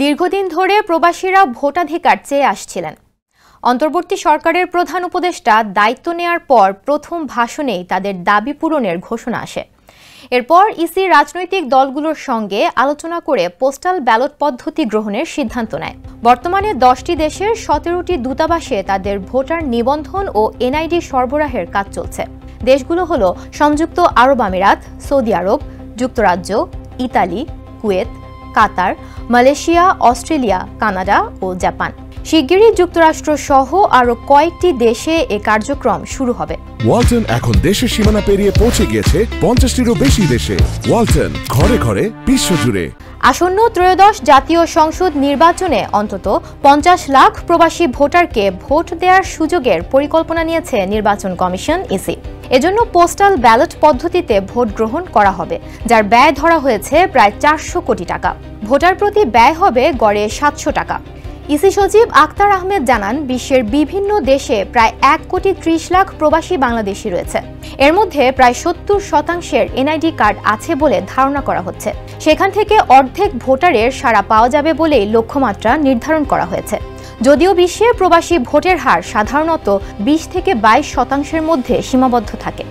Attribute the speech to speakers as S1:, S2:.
S1: দীর্ঘদিন ধরে প্রবাসীরা ভোটাধিকার চেয়ে আসছিলেন। অন্তর্বর্তী সরকারের প্রধান উপদেষ্টা দায়িত্ব নেয়ার পর প্রথম ভাষণেই তাদের দাবি পূরণের ঘোষণা আসে। এরপর ইসি রাজনৈতিক দলগুলোর সঙ্গে আলোচনা করে পোস্টাল ব্যালট পদ্ধতি গ্রহণের সিদ্ধান্ত নেয়। বর্তমানে 10টি দেশের 17টি দূতাবাসে তাদের ভোটার নিবন্ধন ও এনআইডি সরবরাহের কাজ চলছে। দেশগুলো হলো সংযুক্ত আরব আমিরাত, সৌদি আরব, যুক্তরাজ্য, ইতালি, কুয়েত, কাতার, মালয়েশিয়া, অস্ট্রেলিয়া, কানাডা ও জাপান। শিগগিরই যুক্তরাষ্ট্র সহ আরও কয়েকটি দেশে এ কার্যক্রম শুরু হবে।
S2: ওয়ালটন এখন দেশের সীমানা পেরিয়ে পৌঁছে গিয়েছে 50টিরও বেশি দেশে। ওয়ালটন, ঘরে ঘরে, বিশ্বজুড়ে।
S1: আসন্ন ত্রয়োদশ জাতীয় সংসদ নির্বাচনে অন্তত 50 লাখ প্রবাসী ভোটারকে ভোট দেওয়ার সুযোগের পরিকল্পনা নিয়েছে নির্বাচন কমিশন ইসি। এজন্য পোস্টাল ব্যালট পদ্ধতিতে ভোট গ্রহণ করা হবে, যার ব্যয় ধরা হয়েছে প্রায় 400 কোটি টাকা। ভোটার প্রতি ব্যয় হবে গড়ে 700 টাকা। ইসি সচিব আক্তার আহমেদ জানান, বিশ্বের বিভিন্ন দেশে প্রায় 1,30 লাখ প্রবাসী বাংলাদেশি রয়েছে। এর মধ্যে প্রায় 70% এনআইডি কার্ড আছে বলে ধারণা করা হচ্ছে। সেখান থেকে অর্ধেক ভোটারের সাড়া পাওয়া যাবে বলেই লক্ষ্যমাত্রা নির্ধারণ করা হয়েছে। যদিও বিশ্বে প্রবাসী ভোটের হার সাধারণত 20 থেকে 22% মধ্যে সীমাবদ্ধ থাকে।